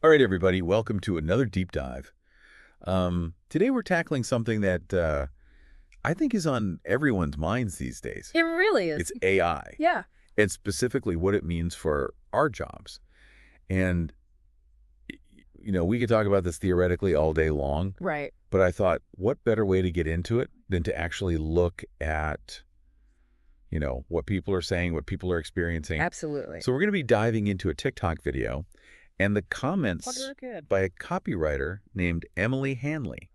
All right, everybody, welcome to another deep dive. Today we're tackling something that I think is on everyone's minds these days. It really is. It's AI, Yeah. and specifically what it means for our jobs. And, we could talk about this theoretically all day long, Right. but I thought, what better way to get into it than to actually look at, what people are saying, what people are experiencing. Absolutely. So we're going to be diving into a TikTok video and the comments by a copywriter named Emily Hanley.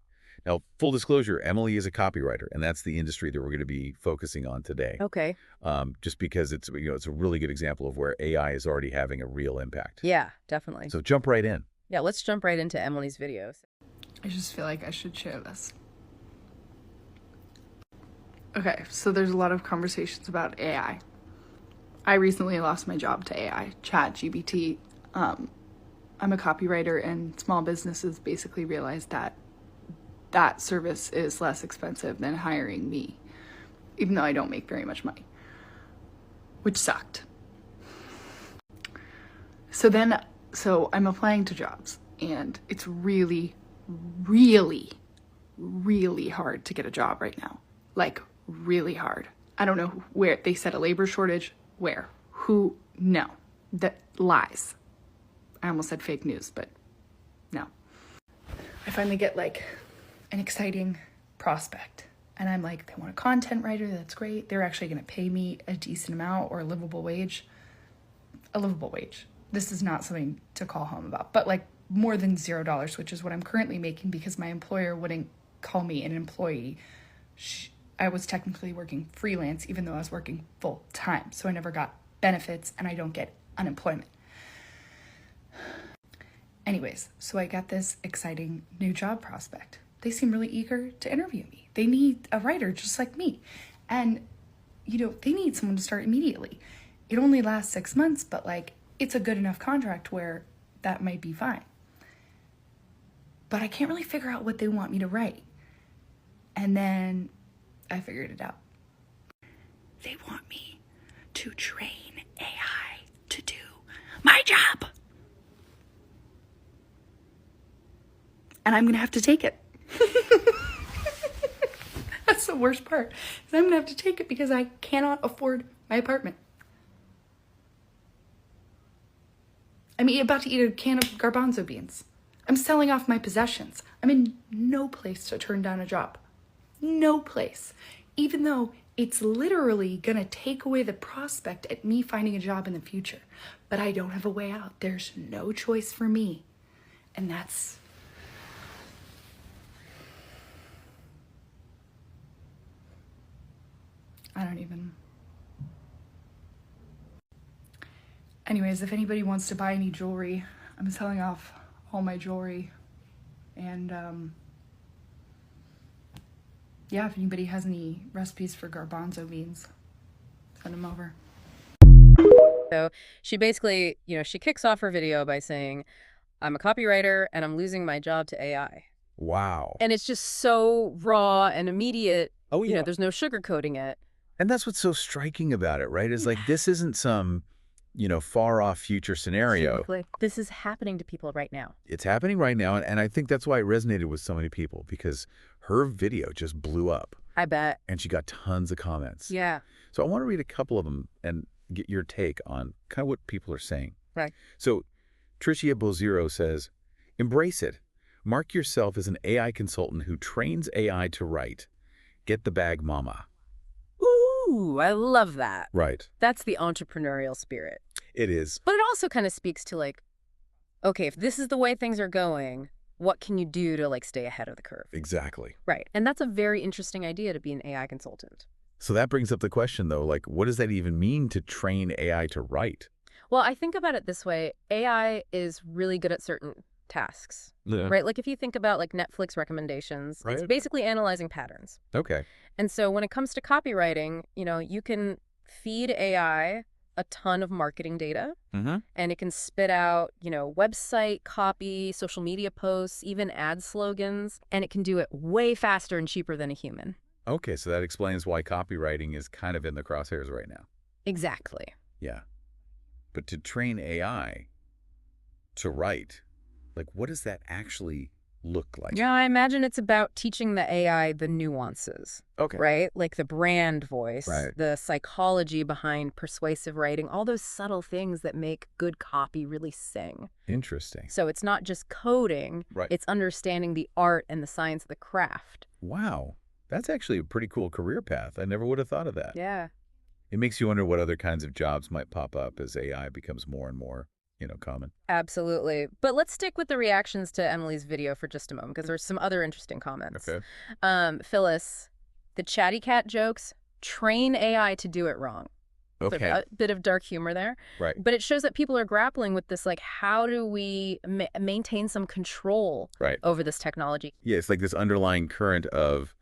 Now, full disclosure, Emily is a copywriter, and that's the industry that we're going to be focusing on today. Okay. Just because it's a really good example of where AI is already having a real impact. Yeah, definitely. So jump right in. Yeah, let's jump right into Emily's videos. I just feel like I should share this. Okay, so there's a lot of conversations about AI. I recently lost my job to AI, ChatGPT. I'm a copywriter, and small businesses basically realized that that service is less expensive than hiring me, even though I don't make very much money, which sucked. So I'm applying to jobs, and it's really, really, really hard to get a job right now. Like, really hard. I don't know where. They said a labor shortage. Where? Who? No. That lies. I almost said fake news, but no. I finally get like an exciting prospect, and I'm like, they want a content writer. That's great. They're actually going to pay me a decent amount, or a livable wage. A livable wage. This is not something to call home about, but like more than $0, which is what I'm currently making because my employer wouldn't call me an employee. I was technically working freelance, even though I was working full time. So I never got benefits, and I don't get unemployment. Anyways, so I got this exciting new job prospect. They seem really eager to interview me. They need a writer just like me. And, they need someone to start immediately. It only lasts 6 months, but like, it's a good enough contract where that might be fine. But I can't really figure out what they want me to write. And then I figured it out. They want me to train AI to do my job. And I'm going to have to take it. That's the worst part. I'm going to have to take it because I cannot afford my apartment. I'm about to eat a can of garbanzo beans. I'm selling off my possessions. I'm in no place to turn down a job. No place. Even though it's literally going to take away the prospect at me finding a job in the future. But I don't have a way out. There's no choice for me. And that's... I don't even... Anyways, if anybody wants to buy any jewelry, I'm selling off all my jewelry. And, yeah, if anybody has any recipes for garbanzo beans, send them over. So she basically, she kicks off her video by saying, I'm a copywriter and I'm losing my job to AI. Wow. And it's just so raw and immediate. Oh, yeah. There's no sugarcoating it. And that's what's so striking about it, right? Is like, this isn't some, far off future scenario. This is happening to people right now. It's happening right now. And I think that's why it resonated with so many people, because her video just blew up. I bet. And she got tons of comments. Yeah. So I want to read a couple of them and get your take on kind of what people are saying. Right. So Tricia Bozero says, embrace it. Mark yourself as an AI consultant who trains AI to write. Get the bag, mama. Ooh, I love that. Right. That's the entrepreneurial spirit. It is. But it also kind of speaks to like, okay, if this is the way things are going, what can you do to like stay ahead of the curve? Exactly. Right. And that's a very interesting idea to be an AI consultant. So that brings up the question, though, like, what does that even mean to train AI to write? Well, I think about it this way. AI is really good at certain tasks, right? Like if you think about like Netflix recommendations, it's basically analyzing patterns. Okay. And so when it comes to copywriting, you can feed AI a ton of marketing data, and it can spit out, website copy, social media posts, even ad slogans, and it can do it way faster and cheaper than a human. Okay, so that explains why copywriting is kind of in the crosshairs right now. Exactly. Yeah. But to train AI to write, Like, what does that actually look like? Yeah, I imagine it's about teaching the AI the nuances. Okay. Right? Like the brand voice, Right. the psychology behind persuasive writing, all those subtle things that make good copy really sing. Interesting. So it's not just coding, Right. it's understanding the art and the science of the craft. Wow. That's actually a pretty cool career path. I never would have thought of that. Yeah. It makes you wonder what other kinds of jobs might pop up as AI becomes more and more, common. Absolutely. But let's stick with the reactions to Emily's video for just a moment, because there's some other interesting comments. Okay. Phyllis, the chatty cat jokes train AI to do it wrong. Okay. A bit of dark humor there. Right. But it shows that people are grappling with this, like, how do we maintain some control over this technology? Yeah, it's like this underlying current of,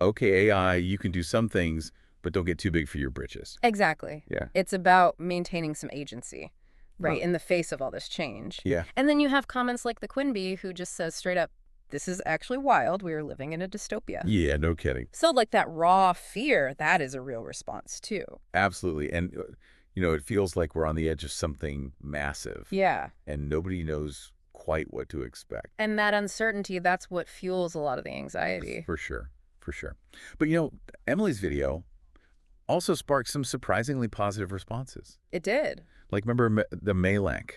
okay, AI, you can do some things, but don't get too big for your britches. Exactly. Yeah. It's about maintaining some agency, right, Well, in the face of all this change. Yeah. And then you have comments like the Quinby, who just says straight up, this is actually wild. We are living in a dystopia. Yeah, no kidding. So like that raw fear, that is a real response too. Absolutely. And, it feels like we're on the edge of something massive. Yeah. And nobody knows quite what to expect. And that uncertainty, that's what fuels a lot of the anxiety. For sure. For sure. But, Emily's video also sparked some surprisingly positive responses. It did. Like, remember the Malank?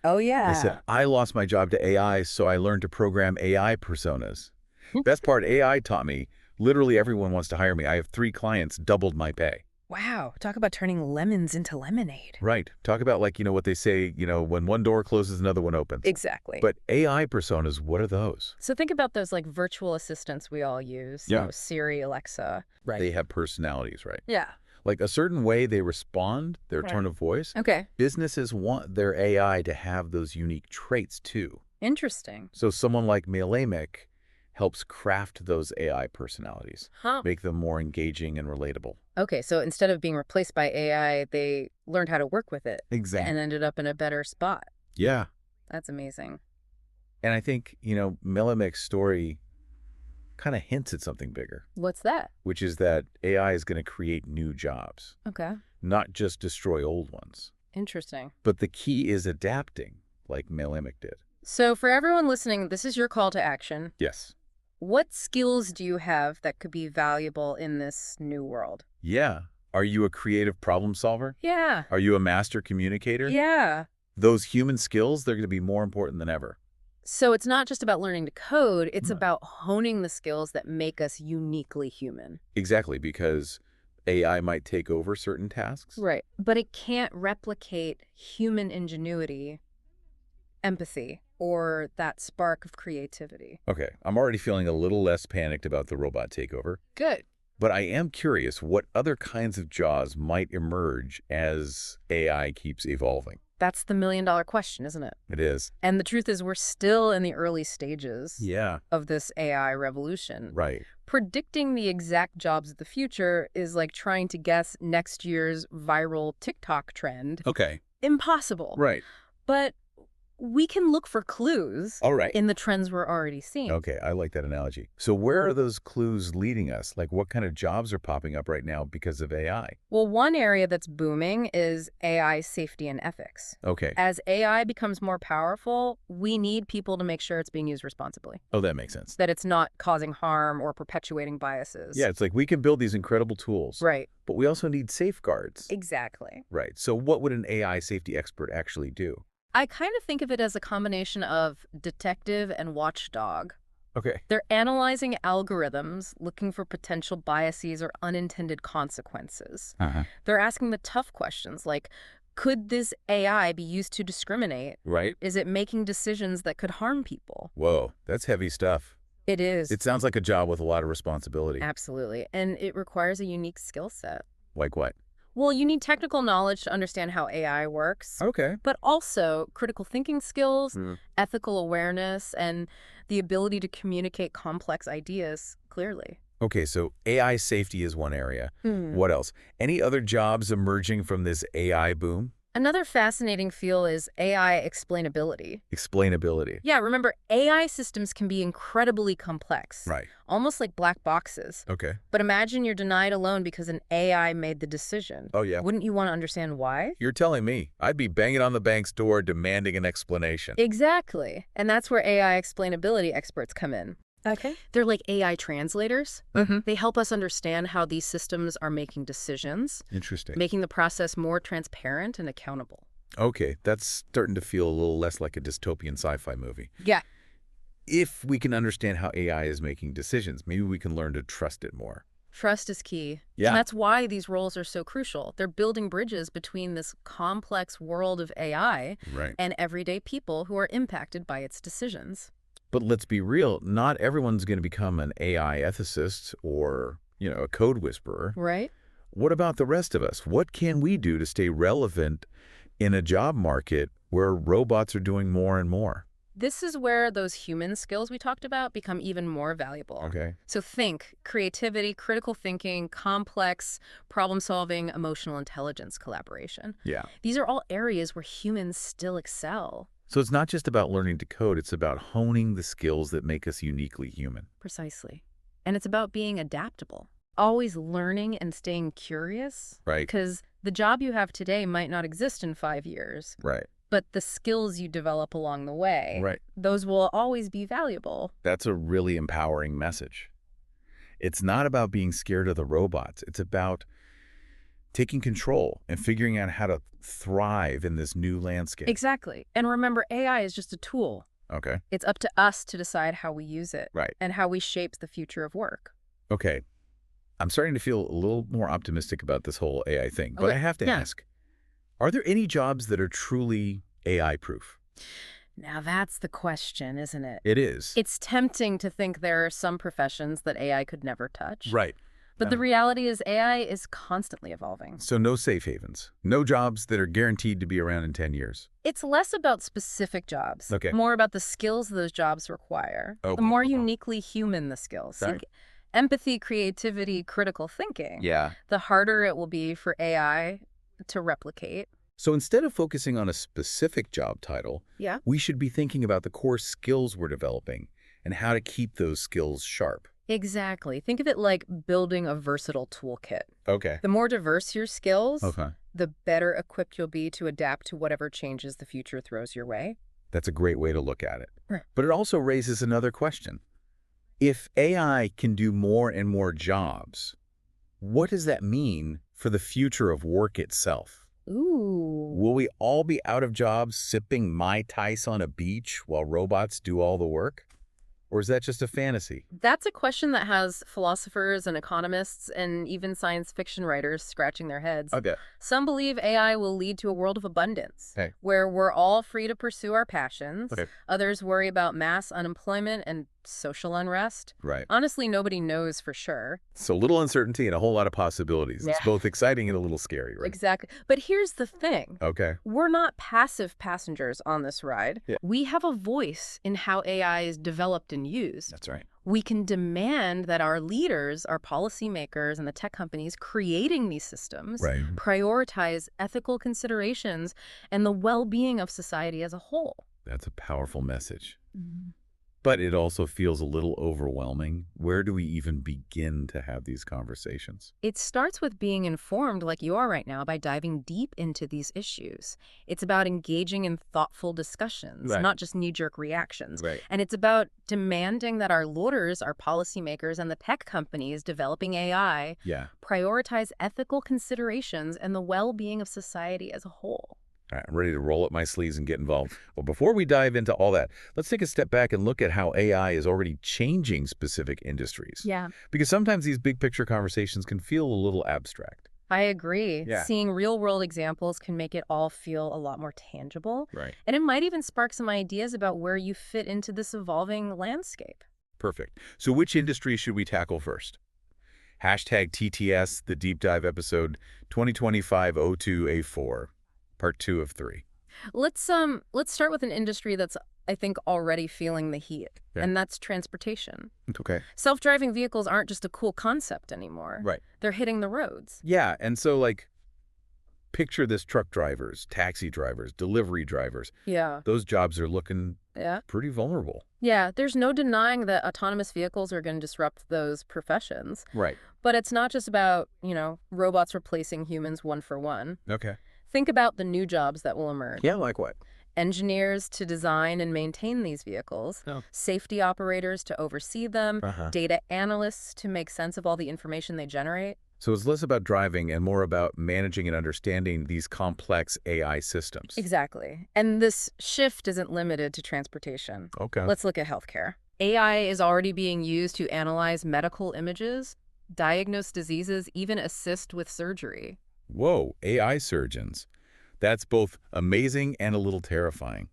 Oh, yeah. I said, I lost my job to AI, so I learned to program AI personas. Best part, AI taught me, literally everyone wants to hire me. I have 3 clients, doubled my pay. Wow. Talk about turning lemons into lemonade. Right. Talk about, like, what they say, when one door closes, another one opens. Exactly. But AI personas, what are those? So think about those, like, virtual assistants we all use. Yeah. Siri, Alexa. Right. They have personalities, right? Yeah. Like a certain way they respond, their tone of voice. Okay. Businesses want their AI to have those unique traits, too. Interesting. So someone like Malamik helps craft those AI personalities, make them more engaging and relatable. Okay, so instead of being replaced by AI, they learned how to work with it. Exactly. And ended up in a better spot. Yeah. That's amazing. And I think, Malamik's story kind of hints at something bigger. What's that? Which is that AI is going to create new jobs. Okay. Not just destroy old ones. Interesting. But the key is adapting, like Malamik did. So for everyone listening, this is your call to action. Yes. What skills do you have that could be valuable in this new world? Yeah. Are you a creative problem solver? Yeah. Are you a master communicator? Yeah. Those human skills, they're going to be more important than ever. So it's not just about learning to code, it's about honing the skills that make us uniquely human. Exactly, because AI might take over certain tasks. Right. But it can't replicate human ingenuity, empathy, or that spark of creativity. Okay, I'm already feeling a little less panicked about the robot takeover. Good. But I am curious what other kinds of jobs might emerge as AI keeps evolving. That's the million-dollar question, isn't it? It is. And the truth is we're still in the early stages of this AI revolution. Right. Predicting the exact jobs of the future is like trying to guess next year's viral TikTok trend. Okay. Impossible. Right. But we can look for clues in the trends we're already seeing. Okay, I like that analogy. So where are those clues leading us? Like what kind of jobs are popping up right now because of AI? Well, one area that's booming is AI safety and ethics. Okay. As AI becomes more powerful, we need people to make sure it's being used responsibly. Oh, that makes sense. That it's not causing harm or perpetuating biases. Yeah, it's like we can build these incredible tools. Right. But we also need safeguards. Exactly. Right. So what would an AI safety expert actually do? I kind of think of it as a combination of detective and watchdog. Okay. They're analyzing algorithms, looking for potential biases or unintended consequences. They're asking the tough questions like, could this AI be used to discriminate? Right. Is it making decisions that could harm people? Whoa, that's heavy stuff. It is. It sounds like a job with a lot of responsibility. Absolutely. And it requires a unique skill set. Like what? Well, you need technical knowledge to understand how AI works. Okay. But also critical thinking skills, ethical awareness, and the ability to communicate complex ideas clearly. Okay, so AI safety is one area. What else? Any other jobs emerging from this AI boom? Another fascinating field is AI explainability. Explainability. Yeah, remember, AI systems can be incredibly complex. Right. Almost like black boxes. Okay. But imagine you're denied a loan because an AI made the decision. Oh, yeah. Wouldn't you want to understand why? You're telling me. I'd be banging on the bank's door demanding an explanation. Exactly. And that's where AI explainability experts come in. Okay. They're like AI translators. Mm-hmm. They help us understand how these systems are making decisions, Interesting. making the process more transparent and accountable. Okay, that's starting to feel a little less like a dystopian sci-fi movie. Yeah. If we can understand how AI is making decisions, maybe we can learn to trust it more. Trust is key. Yeah. And that's why these roles are so crucial. They're building bridges between this complex world of AI Right. and everyday people who are impacted by its decisions. But let's be real, not everyone's going to become an AI ethicist or, a code whisperer. Right? What about the rest of us? What can we do to stay relevant in a job market where robots are doing more and more? This is where those human skills we talked about become even more valuable. Okay. So think creativity, critical thinking, complex problem solving, emotional intelligence, collaboration. Yeah. These are all areas where humans still excel. So it's not just about learning to code, it's about honing the skills that make us uniquely human. Precisely. And it's about being adaptable, always learning and staying curious. Right. Because the job you have today might not exist in 5 years, Right. but the skills you develop along the way, Right. those will always be valuable. That's a really empowering message. It's not about being scared of the robots. It's about taking control and figuring out how to thrive in this new landscape. Exactly. And remember, AI is just a tool. Okay. It's up to us to decide how we use it. Right. And how we shape the future of work. Okay. I'm starting to feel a little more optimistic about this whole AI thing, but Okay. I have to Yeah. ask, are there any jobs that are truly AI-proof? Now that's the question, isn't it? It is. It's tempting to think there are some professions that AI could never touch. Right. But the reality is AI is constantly evolving. So no safe havens. No jobs that are guaranteed to be around in 10 years. It's less about specific jobs, Okay. more about the skills those jobs require. Oh. The more uniquely human the skills. Sorry? Think empathy, creativity, critical thinking. Yeah. The harder it will be for AI to replicate. So instead of focusing on a specific job title, Yeah. we should be thinking about the core skills we're developing and how to keep those skills sharp. Exactly. Think of it like building a versatile toolkit. Okay. The more diverse your skills, Okay. the better equipped you'll be to adapt to whatever changes the future throws your way. That's a great way to look at it. Right. But it also raises another question. If AI can do more and more jobs, what does that mean for the future of work itself? Ooh. Will we all be out of jobs sipping Mai Tais on a beach while robots do all the work? Or is that just a fantasy? That's a question that has philosophers and economists and even science fiction writers scratching their heads. Okay. Some believe AI will lead to a world of abundance, Okay. where we're all free to pursue our passions. Okay. Others worry about mass unemployment and social unrest. Right. Honestly, nobody knows for sure. So little uncertainty and a whole lot of possibilities. It's Yeah. both exciting and a little scary, right? Exactly. But here's the thing. Okay. We're not passive passengers on this ride. Yeah. We have a voice in how AI is developed and used. That's right. We can demand that our leaders, our policymakers, and the tech companies creating these systems Right. prioritize ethical considerations and the well-being of society as a whole. That's a powerful message. But it also feels a little overwhelming. Where do we even begin to have these conversations? It starts with being informed like you are right now by diving deep into these issues. It's about engaging in thoughtful discussions, Right. not just knee-jerk reactions. Right. And it's about demanding that our leaders, our policymakers, and the tech companies developing AI Yeah. prioritize ethical considerations and the well-being of society as a whole. All right, I'm ready to roll up my sleeves and get involved. Well, before we dive into all that, let's take a step back and look at how AI is already changing specific industries. Yeah. Because sometimes these big picture conversations can feel a little abstract. I agree. Yeah. Seeing real-world examples can make it all feel a lot more tangible. Right. And it might even spark some ideas about where you fit into this evolving landscape. Perfect. So which industry should we tackle first? Hashtag TTS, the deep dive episode 2025-02A4, part 2 of 3. Let's start with an industry that's, I think, already feeling the heat, Okay. and that's transportation. Okay. Self-driving vehicles aren't just a cool concept anymore. Right. They're hitting the roads. Yeah, and so picture this: truck drivers, taxi drivers, delivery drivers. Yeah. Those jobs are looking pretty vulnerable. Yeah, there's no denying that autonomous vehicles are going to disrupt those professions. Right. But it's not just about, robots replacing humans one for one. Okay. Think about the new jobs that will emerge. Yeah, like what? Engineers to design and maintain these vehicles, safety operators to oversee them, data analysts to make sense of all the information they generate. So it's less about driving and more about managing and understanding these complex AI systems. Exactly. And this shift isn't limited to transportation. Okay. Let's look at healthcare. AI is already being used to analyze medical images, diagnose diseases, even assist with surgery. Whoa, AI surgeons. That's both amazing and a little terrifying.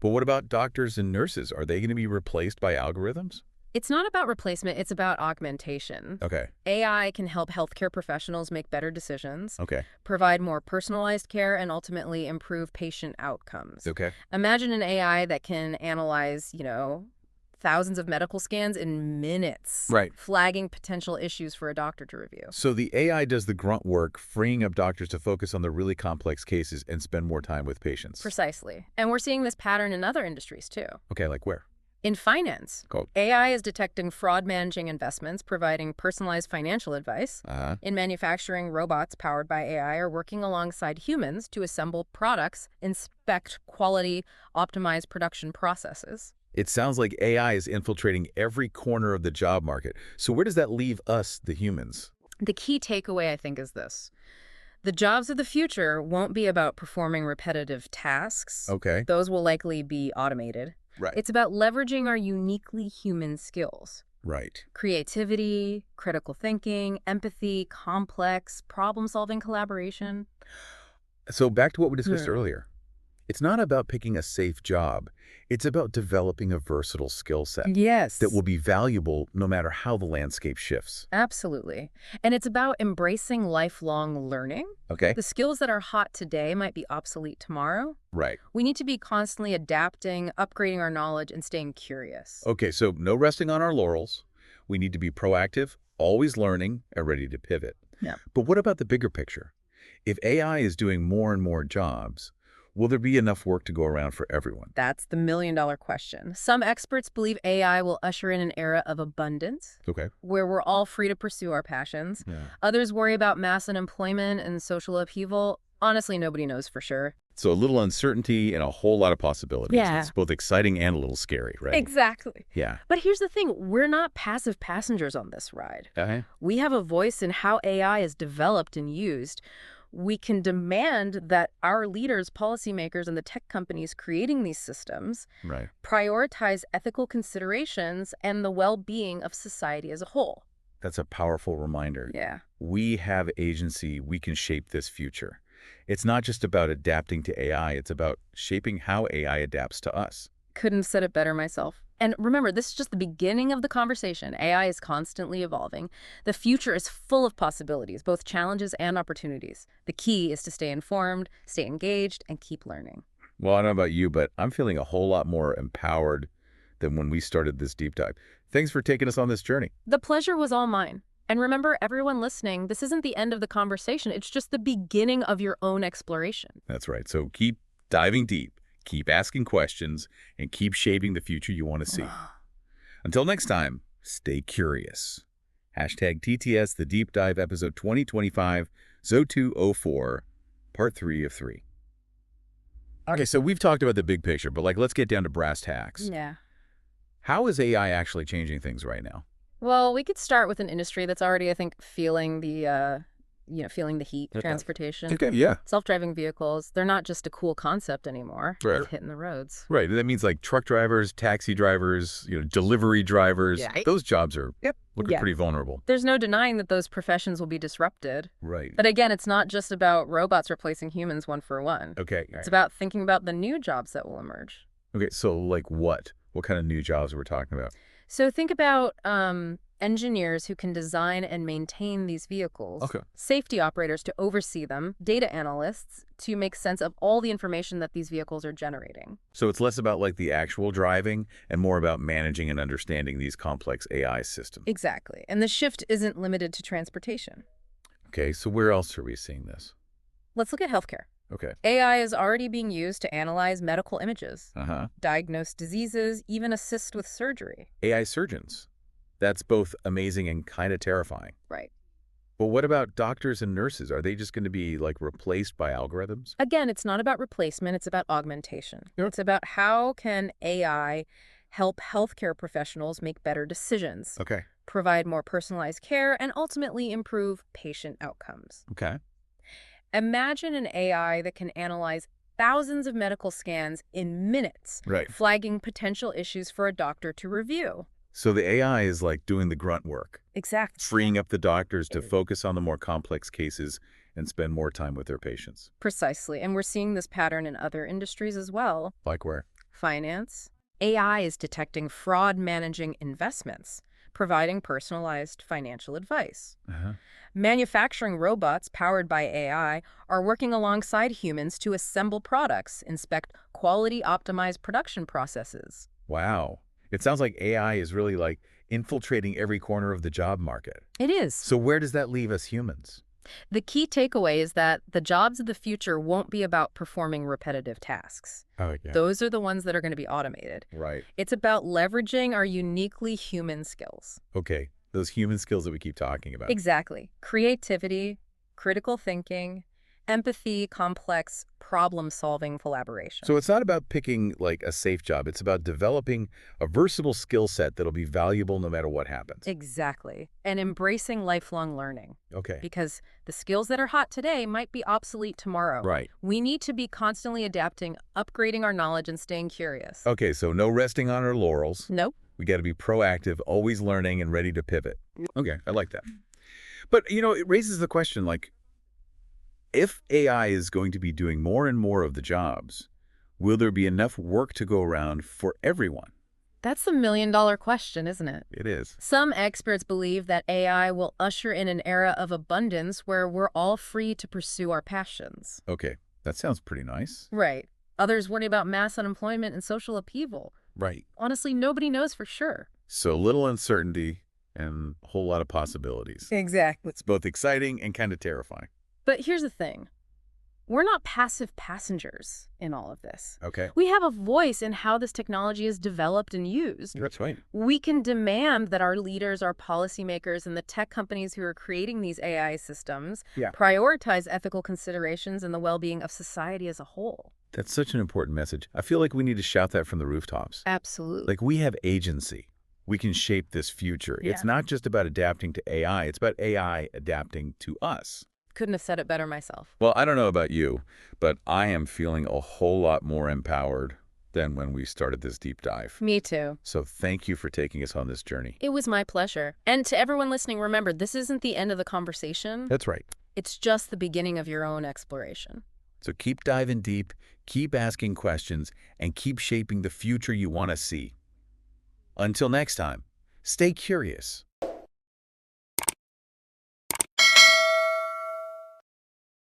But what about doctors and nurses? Are they going to be replaced by algorithms? It's not about replacement, it's about augmentation. Okay. AI can help healthcare professionals make better decisions, Okay. provide more personalized care, and ultimately improve patient outcomes. Okay. Imagine an AI that can analyze, thousands of medical scans in minutes, Right. flagging potential issues for a doctor to review. So the AI does the grunt work, freeing up doctors to focus on the really complex cases and spend more time with patients. Precisely. And we're seeing this pattern in other industries, too. Okay, like where? In finance, Cool. AI is detecting fraud, managing investments, providing personalized financial advice. In manufacturing, robots powered by AI are working alongside humans to assemble products, inspect quality, optimize production processes. It sounds like AI is infiltrating every corner of the job market. So where does that leave us, the humans? The key takeaway, I think, is this. The jobs of the future won't be about performing repetitive tasks. Okay. Those will likely be automated. Right. It's about leveraging our uniquely human skills. Right. Creativity, critical thinking, empathy, complex, problem-solving collaboration. So back to what we discussed earlier. It's not about picking a safe job. It's about developing a versatile skill set. Yes. That will be valuable no matter how the landscape shifts. Absolutely. And it's about embracing lifelong learning. Okay. The skills that are hot today might be obsolete tomorrow. Right. We need to be constantly adapting, upgrading our knowledge, and staying curious. Okay, so no resting on our laurels. We need to be proactive, always learning, and ready to pivot. Yeah. But what about the bigger picture? If AI is doing more and more jobs, will there be enough work to go around for everyone? That's the million-dollar question. Some experts believe AI will usher in an era of abundance, Okay. where we're all free to pursue our passions. Yeah. Others worry about mass unemployment and social upheaval. Honestly, nobody knows for sure. So a little uncertainty and a whole lot of possibilities. Yeah. It's both exciting and a little scary, right? Exactly. Yeah. But here's the thing. We're not passive passengers on this ride. Okay. We have a voice in how AI is developed and used. We can demand that our leaders, policymakers, and the tech companies creating these systems Right. prioritize ethical considerations and the well-being of society as a whole. That's a powerful reminder. Yeah. We have agency. We can shape this future. It's not just about adapting to AI. It's about shaping how AI adapts to us. Couldn't have said it better myself. And remember, this is just the beginning of the conversation. AI is constantly evolving. The future is full of possibilities, both challenges and opportunities. The key is to stay informed, stay engaged, and keep learning. Well, I don't know about you, but I'm feeling a whole lot more empowered than when we started this deep dive. Thanks for taking us on this journey. The pleasure was all mine. And remember, everyone listening, this isn't the end of the conversation. It's just the beginning of your own exploration. That's right. So keep diving deep. Keep asking questions, and keep shaping the future you want to see. Until next time, stay curious. Hashtag TTS The Deep Dive, episode 2025, ZO204, part 3 of 3. Okay, so we've talked about the big picture, but let's get down to brass tacks. Yeah. How is AI actually changing things right now? Well, we could start with an industry that's already, I think, feeling the heat, Okay. transportation. Okay, yeah. Self-driving vehicles, they're not just a cool concept anymore. Right. They're hitting the roads. Right. That means truck drivers, taxi drivers, delivery drivers. Yeah. Those jobs are looking Yeah. pretty vulnerable. There's no denying that those professions will be disrupted. Right. But again, it's not just about robots replacing humans one for one. Okay. It's about thinking about the new jobs that will emerge. Okay, so what? What kind of new jobs are we talking about? So think about engineers who can design and maintain these vehicles, Okay. safety operators to oversee them, data analysts to make sense of all the information that these vehicles are generating. So it's less about the actual driving and more about managing and understanding these complex AI systems. Exactly. And the shift isn't limited to transportation. Okay, so where else are we seeing this? Let's look at healthcare. Okay. AI is already being used to analyze medical images, Uh-huh. diagnose diseases, even assist with surgery. AI surgeons. That's both amazing and kind of terrifying. Right. But what about doctors and nurses? Are they just going to be, like, replaced by algorithms? Again, it's not about replacement, it's about augmentation. Yep. It's about how can AI help healthcare professionals make better decisions, Okay. provide more personalized care, and ultimately improve patient outcomes. Okay. Imagine an AI that can analyze thousands of medical scans in minutes, Right. flagging potential issues for a doctor to review. So the AI is, like, doing the grunt work, Exactly. freeing up the doctors to focus on the more complex cases and spend more time with their patients. Precisely. And we're seeing this pattern in other industries as well. Like where? Finance. AI is detecting fraud, managing investments, providing personalized financial advice. Uh-huh. Manufacturing robots powered by AI are working alongside humans to assemble products, inspect quality-optimized production processes. Wow. It sounds like AI is really, like, infiltrating every corner of the job market. It is. So where does that leave us humans? The key takeaway is that the jobs of the future won't be about performing repetitive tasks. Oh, yeah. Those are the ones that are going to be automated. Right. It's about leveraging our uniquely human skills. Okay. Those human skills that we keep talking about. Exactly. Creativity, critical thinking, empathy, complex problem-solving collaboration. So it's not about picking, like, a safe job. It's about developing a versatile skill set that'll be valuable no matter what happens. Exactly. And embracing lifelong learning. Okay. Because the skills that are hot today might be obsolete tomorrow. Right. We need to be constantly adapting, upgrading our knowledge, and staying curious. Okay, so no resting on our laurels. Nope. We got to be proactive, always learning and ready to pivot. Okay, I like that. But, it raises the question, like, if AI is going to be doing more and more of the jobs, will there be enough work to go around for everyone? That's the million-dollar question, isn't it? It is. Some experts believe that AI will usher in an era of abundance where we're all free to pursue our passions. Okay, that sounds pretty nice. Right. Others worry about mass unemployment and social upheaval. Right. Honestly, nobody knows for sure. So little uncertainty and a whole lot of possibilities. Exactly. It's both exciting and kind of terrifying. But here's the thing. We're not passive passengers in all of this. Okay. We have a voice in how this technology is developed and used. That's right. We can demand that our leaders, our policymakers, and the tech companies who are creating these AI systems prioritize ethical considerations and the well-being of society as a whole. That's such an important message. I feel like we need to shout that from the rooftops. Absolutely. Like, we have agency. We can shape this future. Yeah. It's not just about adapting to AI. It's about AI adapting to us. Couldn't have said it better myself. Well, I don't know about you, but I am feeling a whole lot more empowered than when we started this deep dive. Me too. So thank you for taking us on this journey. It was my pleasure. And to everyone listening, remember, this isn't the end of the conversation. That's right. It's just the beginning of your own exploration. So keep diving deep, keep asking questions, and keep shaping the future you want to see. Until next time, stay curious.